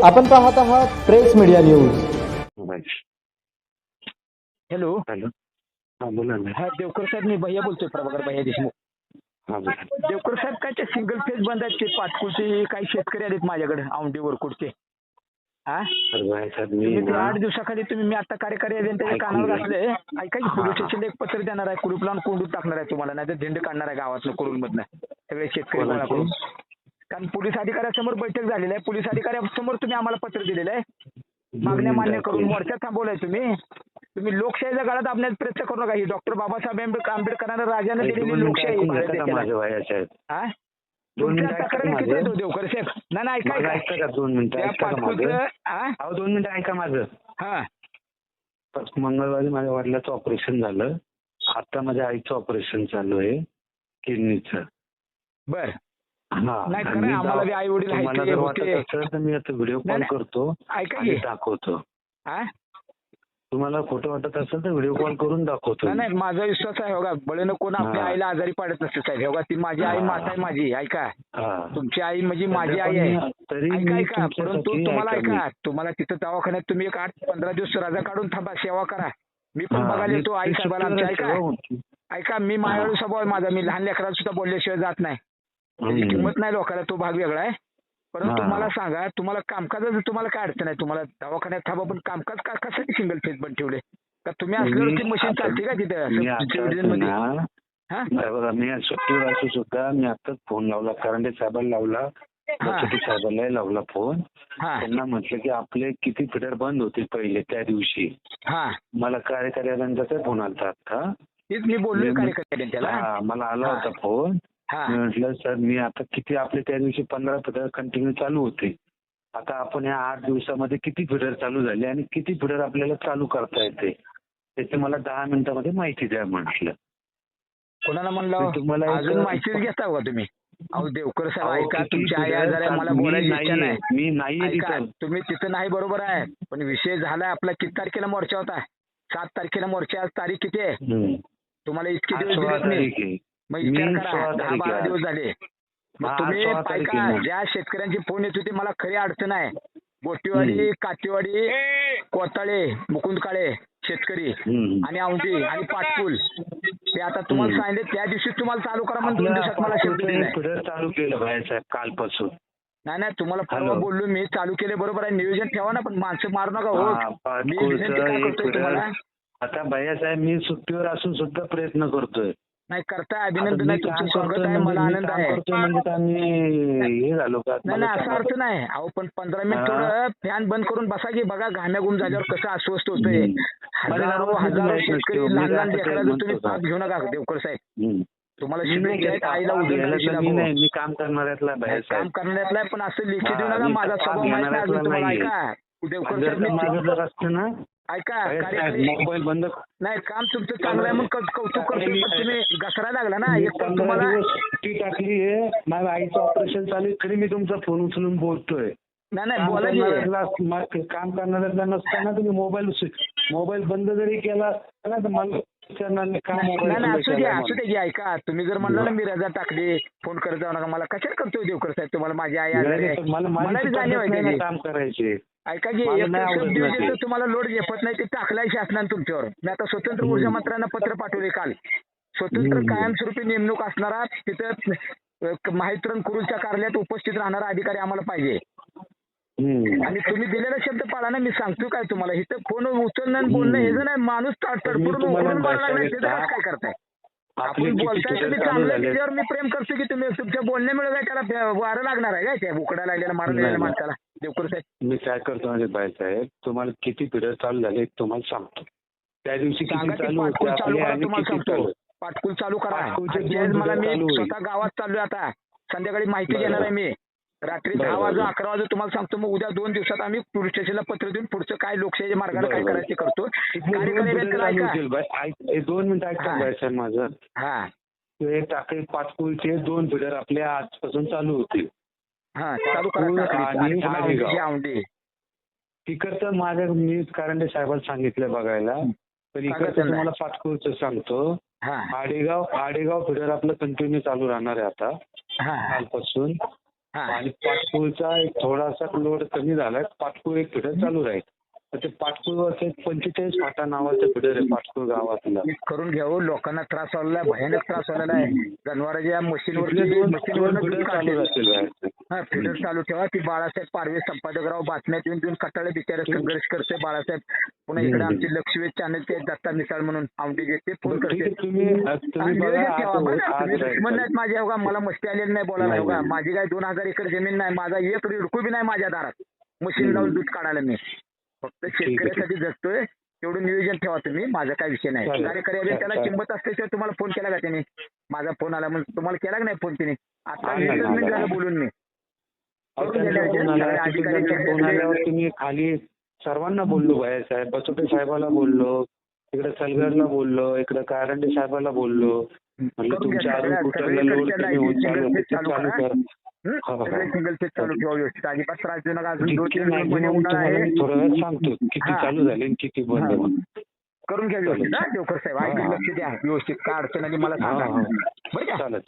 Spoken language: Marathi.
आपण पाहत आहात press media news. Hello. Hello. हा बोला ना. हा देवकर साहेब, मी भैया बोलतोय, प्रभाकर भैया देशमुख. हा बोला. देवकर साहेब, काय ते सिंगल फेज बंद आहेत, ते पाचकुलचे काही शेतकरी आलेत माझ्याकडे, औंढी वरकुडचे. हा साहेब मी तुम्ही ते ना 8 दिवसाखाली तुम्ही, मी आता कार्यकारी अभियंत्याच्या कानावर घातले. ऐका की, पोलीस स्टेशनला एक पत्र देणार आहे, कुलूप लावून कोंडून टाकणार आहे तुम्हाला, नाही तर झेंड काढणार आहे गावातलं कुरुलमधनं सगळे शेतकरी गोळा करून. कारण पोलीस अधिकाऱ्यासमोर बैठक झालेली आहे, पोलीस अधिकाऱ्यासमोर तुम्ही आम्हाला पत्र दिलेलं आहे, मागण्या मान्य करून मोर्चा थांबवलाय तुम्ही. तुम्ही लोकशाहीच्या काळात आपल्याला प्रयत्न करू नका. ही डॉक्टर बाबासाहेब आंबेडकरांना राजाने दिलेली लोकशाही भारत देशाला. हा तुमच्या तक्रारी किती येतो देवकर साहेब? नाही ऐका 2 मिनिटं त्या ऐका माझं. पाचकुलचं 2 मिनिटं ऐका माझं. हा मंगळवारी माझ्या वडिलाचं ऑपरेशन झालं. आता माझ्या आईचं ऑपरेशन चालू आहे किडनीचं. बर हा नाही खरं, आम्हाला बी आई वडील मला जर वाटत असेल तर मी आता व्हिडिओ कॉल करतो ऐका आणि की दाखवतो. हा तुम्हाला खोटं वाटत असेल तर व्हिडिओ कॉल करून दाखवतो. नाही माझा विश्वास आहे. बघा बळेनं कोण आपल्या आईला आजारी पाडत नसते साहेब. बघा ती माझी आई माता आहे माझी. ऐका, तुमची आई म्हणजे माझी आई आहे. ऐका परंतु तुम्हाला ऐका, तुम्हाला तिथं दवाखान्यात तुम्ही एक 8-15 दिवस रजा काढून थांबा, सेवा करा. मी पण बघायला येतो आई साहेबाला आमच्या. ऐका मी मायाळू स्वभाव आहे माझा, मी लहान लेकराला सुद्धा बोलल्याशिवाय जात नाही. त्याची किंमत नाही लोकांना, तो भाग वेगळा आहे. परंतु मला सांगा, तुम्हाला कामकाजाचं तुम्हाला काय अडचण आहे? तुम्हाला दवाखान्यात थांबा, पण कामकाज कशासाठी सिंगल फेज बंद ठेवले? का तुम्ही असल्यावरती मशीन चालते का तिथं? बघा मी सुट्टीवर असू सुद्धा मी आताच फोन लावला, करंडे साहेबांना लावला, साहेबांनाही लावला फोन. त्यांना म्हटलं की आपले किती फिडर बंद होते पहिले त्या दिवशी. मला कार्यकारी अभियंत्याचा फोन आला आता. तेच मी बोललोय कार्यकारी त्याला. मला आला होता फोन. मी म्हटलं सर मी आता किती आपले त्या दिवशी 15 फिडर कंटिन्यू चालू होते. आता आपण या 8 दिवसामध्ये किती फिडर चालू झाले आणि किती फिडर आपल्याला चालू करता येते त्याची मला 10 मिनिटांमध्ये माहिती द्या म्हटलं. कोणाला म्हणलं? तुम्हाला अजून माहितीच घेता का तुम्ही? अहो देवकर साहेब ऐका, तुमची आई आजार आहे, मला बोलायची इच्छा नाही. मी नाही तुम्ही तिथं नाही, बरोबर आहे, पण विषय झालाय आपला. किती तारखेला मोर्चा होता? 7 तारखेला मोर्चा. आज तारीख किती आहे? तुम्हाला इतके दिवस दिलेत नाही. मग विचार करा, 10-12 दिवस झाले. मग तुम्ही ऐका, ज्या शेतकऱ्यांचे फोन येत होते मला खरी अडचण आहे. बोटीवाडी, काठीवाडी, कोताळे, मुकुंदकाळे शेतकरी आणि औंढी आणि पाटकुल, ते आता तुम्हाला सांगितले त्या दिवशी तुम्हाला चालू करा म्हणून 2 दिवसात मला शब्द दिलाय. चालू केलं साहेब कालपासून. नाही तुम्हाला परवा बोललो मी, चालू केले, बरोबर आहे. नियोजन ठेवा ना, पण माणसं मारू नका. हो मी विनंती काय करतोय तुम्हाला. आता भैयासाहेब मी सुट्टीवर असून सुद्धा प्रयत्न करतोय. नाही करताय, अभिनंदन आहे, तुमचं स्वागत आहे, मला आनंद आहे. हे झालो का? नाही असा अर्थ नाही. अहो पण 15 मिनिट थोडं फॅन बंद करून बसा की. बघा घाम्या गुम झाल्यावर कसं अस्वस्थ होतंय. हजारो शेतकरी लहान लहान लेकराला तुम्ही पाप घेऊ नका देवकर साहेब. तुम्हाला शिबिर आईला मी काम करणाऱ्यातला काम करणाऱ्यातला, पण असं लेखी देऊ नका. माझा स्वभाव माहिती आहे अजून तुम्हाला. ऐका देवकर साहेब, ऐका मोबाईल बंद नाही, काम तुमचं चांगलं आहे म्हणून कौतुक करतो. तुम्ही घसरा लागला ना. एक पण तुम्हाला टाकली आहे, माझ्या आईचं ऑपरेशन चालू आहे तरी मी तुमचा फोन उचलून बोलतोय. नाही बोला की. काम करणाऱ्यातला नसताना तुम्ही मोबाईल बंद जरी केला तर मला असू दे. ऐका तुम्ही जर म्हणलं ना मी रजा टाकली, फोन करत जाऊ नका, मला कशाला करतोय देवकर साहेब? तुम्हाला माझी आई आजारी आहे, मला जाणीव आहे काम करायचे. ऐका की तुम्हाला लोड झेपत नाही, ते टाकलाय शासनाने तुमच्यावर. मी आता स्वतंत्र ऊर्जा मंत्र्यांना पत्र पाठवले काल. स्वतंत्र कायमस्वरूपी नेमणूक असणारा, तिथं माहितरण कुरुलच्या कार्यालयात उपस्थित राहणारा अधिकारी आम्हाला पाहिजे. आणि तुम्ही दिलेला शब्द पाळा ना. मी सांगतो काय तुम्हाला, इथं फोन उचलणं बोलणं हे जर नाही, माणूस तडफडून काय करताय? आपण बोलताय तुम्ही चांगलं, त्याच्यावर मी प्रेम करतो की तुम्ही तुमच्या बोलण्यामुळे काय त्याला वारं लागणार आहे काय? त्या उकडा लागलेला मारलेल्या माणसाला देवकर साहेब. मी काय करतो म्हणजे बाळासाहेब, तुम्हाला किती पिरियड चालू झाले तुम्हाला सांगतो. त्या दिवशी पाटकुल चालू करा, तुम्हाला सांगतो. पाटकुल चालू करा. मला मी स्वतः गावात चाललोय आता, संध्याकाळी माहिती घेणार आहे मी. रात्री 10 वाजता 11 वाजता तुम्हाला सांगतो. मग उद्या 2 दिवसात आम्ही पोलीस स्टेशनला पत्र देऊन पुढचं काय लोकशाही मार्गाने काय करायचं करतो. 2 मिनिटं ऐका माझं. हे टाकळी पाचकुळचे 2 फिडर आपल्या आजपासून चालू होतील. चालू करा. तिकडचं माझ्या मी करंडे साहेबांना सांगितलं बघायला, पण इकडचं तुम्हाला पाचकुळचं सांगतो. आडेगाव फिडर आपलं कंटिन्यू चालू राहणार आहे आता कालपासून. हा. आणि पाटपूळचा एक थोडासा लोड कमी झालाय. पाटपूळ एक फिडर चालू राहील. तर ते पाटपूळवरचं 45 फाटा नावाचं फिडर आहे पाटपूळ गावातलं. मी करून घ्यावं. लोकांना त्रास व्हायला आहे, भयानक त्रास व्हायला आहे. जनावरांच्या मशीनवर दोन फिडर चालू राहतील. हा फिडर चालू ठेवा. ती बाळासाहेब पारवे संपादकराव बातम्यात येऊन कटाळे बिचारे संघर्ष करते बाळासाहेब. पुन्हा इकडे आमचे लक्षवेध चॅनल ते दत्ता मिसाळ म्हणून औंढे ते फोन करते. तुम्ही बघा दुश्मन नाहीत माझ्या बघा. मला मस्ती आलेली नाही बोलायला बघा. माझी काय 2000 एकर जमीन नाही. माझा एक रिडकू बी नाही माझ्या दारात मशीन लावून दूध काढायला. मी फक्त शेतकऱ्यासाठी जगतोय. तेवढं नियोजन ठेवा तुम्ही. माझा काय विषय नाही. कार्यकारी त्याला किंमत असते तर तुम्हाला फोन केला का त्याने? माझा फोन आला म्हणून तुम्हाला केला का नाही फोन तिने? आता 20 मिनिट झालं बोलून मी. तुम्ही खाली सर्वांना बोललो. भाई साहेब बसोटे साहेबाला बोललो, इकडे सलगरला बोललो, इकडे कारंडे साहेबाला बोललो. म्हणजे तुमच्या कुठला लोड कमी होत चालू करा. सिंगल फेज चालू ठेवा व्यवस्थित. अजिबात त्रास देऊ नका. अजून थोड्या वेळात सांगतो किती चालू झाले आणि किती बंद. करून घ्या व्यवस्थित. देवकर साहेब ऐकून लक्ष द्या व्यवस्थित. काय अडचण आली मला सांगा. चालेल.